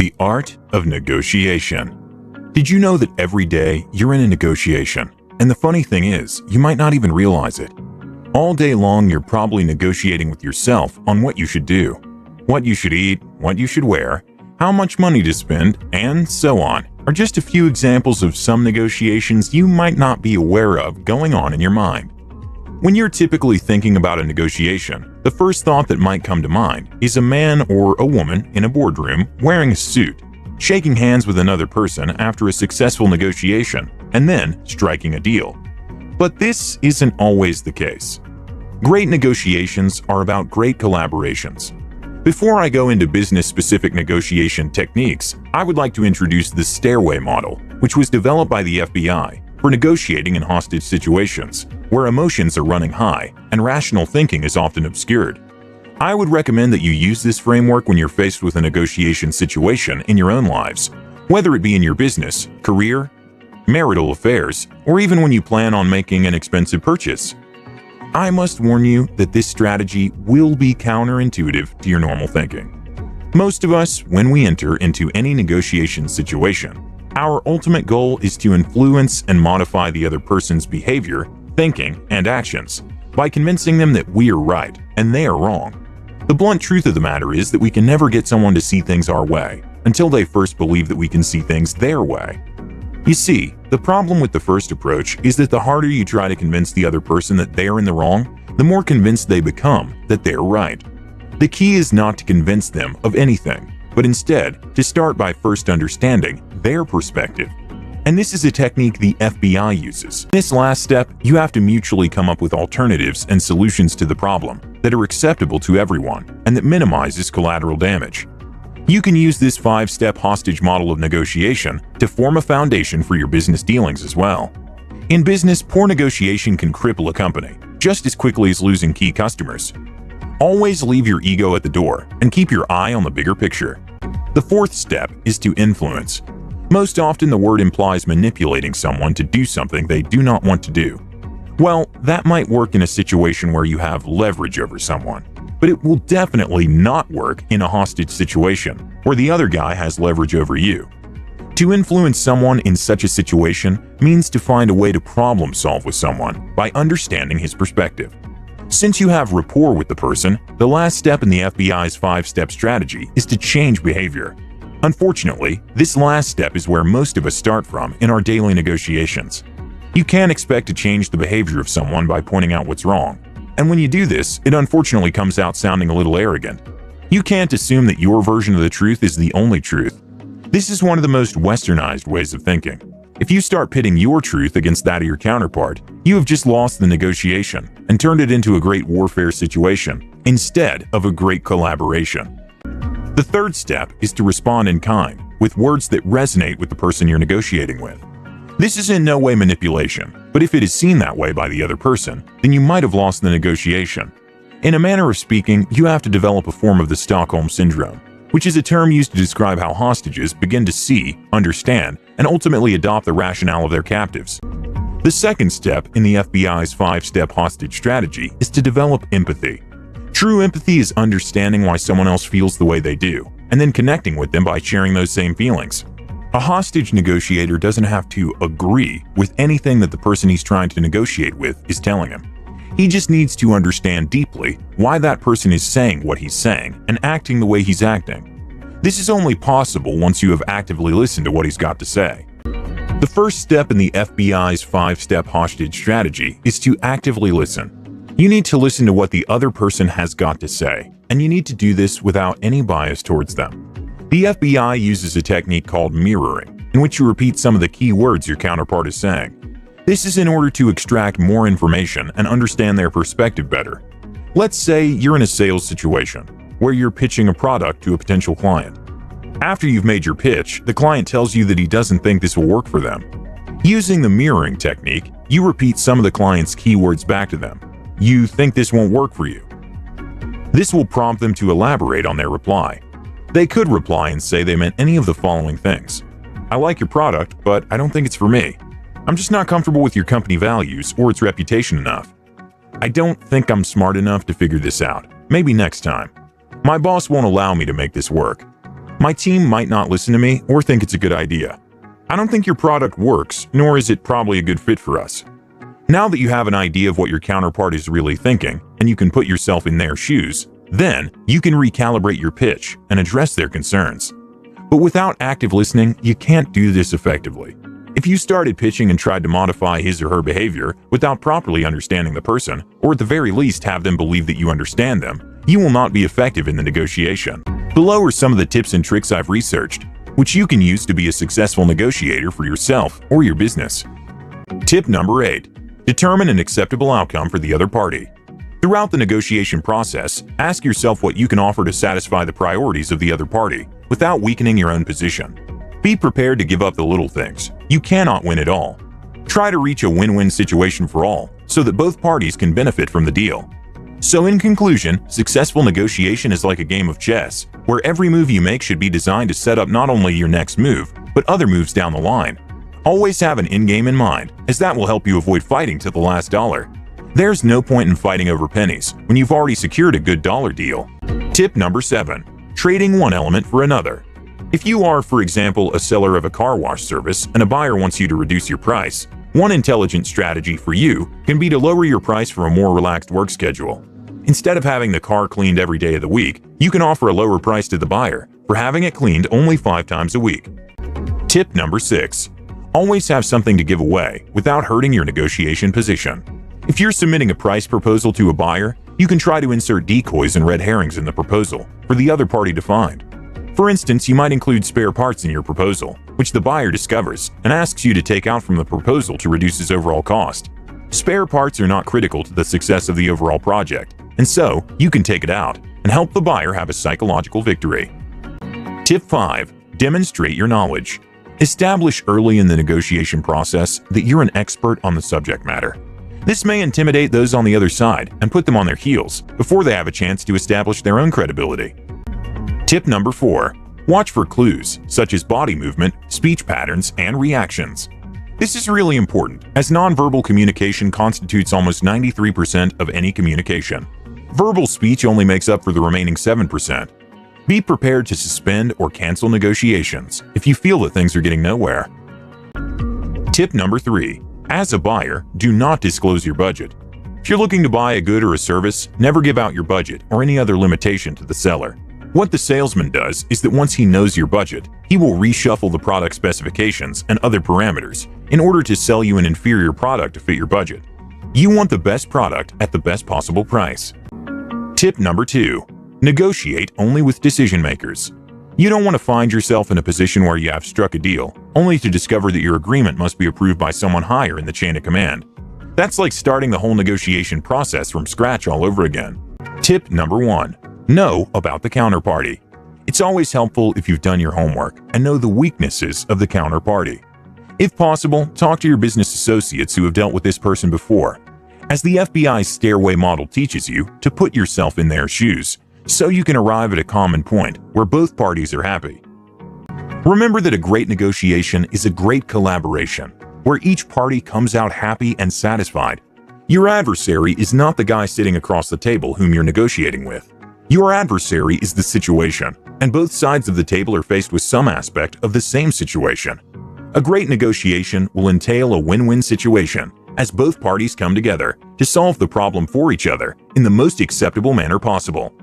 The art of negotiation. Did you know that every day you're in a negotiation? And the funny thing is, you might not even realize it. All day long, you're probably negotiating with yourself on what you should do, what you should eat, what you should wear, how much money to spend, and so on, are just a few examples of some negotiations you might not be aware of going on in your mind. When you're typically thinking about a negotiation, the first thought that might come to mind is a man or a woman in a boardroom wearing a suit, shaking hands with another person after a successful negotiation, and then striking a deal. But this isn't always the case. Great negotiations are about great collaborations. Before I go into business-specific negotiation techniques, I would like to introduce the stairway model, which was developed by the FBI for negotiating in hostage situations, where emotions are running high and rational thinking is often obscured. I would recommend that you use this framework when you're faced with a negotiation situation in your own lives, whether it be in your business, career, marital affairs, or even when you plan on making an expensive purchase. I must warn you that this strategy will be counterintuitive to your normal thinking. Most of us, when we enter into any negotiation situation, our ultimate goal is to influence and modify the other person's behavior, thinking, and actions by convincing them that we are right and they are wrong. The blunt truth of the matter is that we can never get someone to see things our way until they first believe that we can see things their way. You see, the problem with the first approach is that the harder you try to convince the other person that they're in the wrong, the more convinced they become that they're right. The key is not to convince them of anything, but instead to start by first understanding their perspective. And this is a technique the FBI uses. In this last step, you have to mutually come up with alternatives and solutions to the problem that are acceptable to everyone and that minimizes collateral damage. You can use this 5-step hostage model of negotiation to form a foundation for your business dealings as well. In business, poor negotiation can cripple a company just as quickly as losing key customers. Always leave your ego at the door and keep your eye on the bigger picture. The 4th step is to influence. Most often, the word implies manipulating someone to do something they do not want to do. Well, that might work in a situation where you have leverage over someone, but it will definitely not work in a hostage situation where the other guy has leverage over you. To influence someone in such a situation means to find a way to problem solve with someone by understanding his perspective. Since you have rapport with the person, the last step in the FBI's 5-step strategy is to change behavior. Unfortunately, this last step is where most of us start from in our daily negotiations. You can't expect to change the behavior of someone by pointing out what's wrong. And when you do this, it unfortunately comes out sounding a little arrogant. You can't assume that your version of the truth is the only truth. This is one of the most westernized ways of thinking. If you start pitting your truth against that of your counterpart, you have just lost the negotiation and turned it into a great warfare situation instead of a great collaboration. The 3rd step is to respond in kind, with words that resonate with the person you're negotiating with. This is in no way manipulation, but if it is seen that way by the other person, then you might have lost the negotiation. In a manner of speaking, you have to develop a form of the Stockholm Syndrome, which is a term used to describe how hostages begin to see, understand, and ultimately adopt the rationale of their captives. The 2nd step in the FBI's 5-step hostage strategy is to develop empathy. True empathy is understanding why someone else feels the way they do, and then connecting with them by sharing those same feelings. A hostage negotiator doesn't have to agree with anything that the person he's trying to negotiate with is telling him. He just needs to understand deeply why that person is saying what he's saying and acting the way he's acting. This is only possible once you have actively listened to what he's got to say. The first step in the FBI's 5-step hostage strategy is to actively listen. You need to listen to what the other person has got to say, and you need to do this without any bias towards them. The FBI uses a technique called mirroring, in which you repeat some of the key words your counterpart is saying. This is in order to extract more information and understand their perspective better. Let's say you're in a sales situation where you're pitching a product to a potential client. After you've made your pitch, the client tells you that he doesn't think this will work for them. Using the mirroring technique, you repeat some of the client's keywords back to them. You think this won't work for you. This will prompt them to elaborate on their reply. They could reply and say they meant any of the following things. I like your product, but I don't think it's for me. I'm just not comfortable with your company values or its reputation enough. I don't think I'm smart enough to figure this out. Maybe next time. My boss won't allow me to make this work. My team might not listen to me or think it's a good idea. I don't think your product works, nor is it probably a good fit for us. Now that you have an idea of what your counterpart is really thinking, and you can put yourself in their shoes, then you can recalibrate your pitch and address their concerns. But without active listening, you can't do this effectively. If you started pitching and tried to modify his or her behavior without properly understanding the person, or at the very least have them believe that you understand them, you will not be effective in the negotiation. Below are some of the tips and tricks I've researched, which you can use to be a successful negotiator for yourself or your business. Tip number 8. Determine an acceptable outcome for the other party. Throughout the negotiation process, ask yourself what you can offer to satisfy the priorities of the other party without weakening your own position. Be prepared to give up the little things. You cannot win it all. Try to reach a win-win situation for all so that both parties can benefit from the deal. So in conclusion, successful negotiation is like a game of chess, where every move you make should be designed to set up not only your next move, but other moves down the line. Always have an end game in mind, as that will help you avoid fighting to the last dollar. There's no point in fighting over pennies when you've already secured a good dollar deal. Tip number 7. Trading one element for another. If you are, for example, a seller of a car wash service and a buyer wants you to reduce your price, one intelligent strategy for you can be to lower your price for a more relaxed work schedule. Instead of having the car cleaned every day of the week, you can offer a lower price to the buyer for having it cleaned only 5 times a week. Tip number 6. Always have something to give away without hurting your negotiation position. If you're submitting a price proposal to a buyer, you can try to insert decoys and red herrings in the proposal for the other party to find. For instance, you might include spare parts in your proposal, which the buyer discovers and asks you to take out from the proposal to reduce his overall cost. Spare parts are not critical to the success of the overall project, and so you can take it out and help the buyer have a psychological victory. Tip 5. Demonstrate your knowledge. Establish early in the negotiation process that you're an expert on the subject matter. This may intimidate those on the other side and put them on their heels before they have a chance to establish their own credibility. Tip number 4. Watch for clues, such as body movement, speech patterns, and reactions. This is really important, as nonverbal communication constitutes almost 93% of any communication. Verbal speech only makes up for the remaining 7%. Be prepared to suspend or cancel negotiations if you feel that things are getting nowhere. Tip number 3. As a buyer, do not disclose your budget. If you're looking to buy a good or a service, never give out your budget or any other limitation to the seller. What the salesman does is that once he knows your budget, he will reshuffle the product specifications and other parameters in order to sell you an inferior product to fit your budget. You want the best product at the best possible price. Tip number 2. Negotiate only with decision makers. You don't want to find yourself in a position where you have struck a deal, only to discover that your agreement must be approved by someone higher in the chain of command. That's like starting the whole negotiation process from scratch all over again. Tip number 1. Know about the counterparty. It's always helpful if you've done your homework and know the weaknesses of the counterparty. If possible, talk to your business associates who have dealt with this person before, as the FBI's stairway model teaches you to put yourself in their shoes, so you can arrive at a common point where both parties are happy. Remember that a great negotiation is a great collaboration, where each party comes out happy and satisfied. Your adversary is not the guy sitting across the table whom you're negotiating with. Your adversary is the situation, and both sides of the table are faced with some aspect of the same situation. A great negotiation will entail a win-win situation, as both parties come together to solve the problem for each other in the most acceptable manner possible.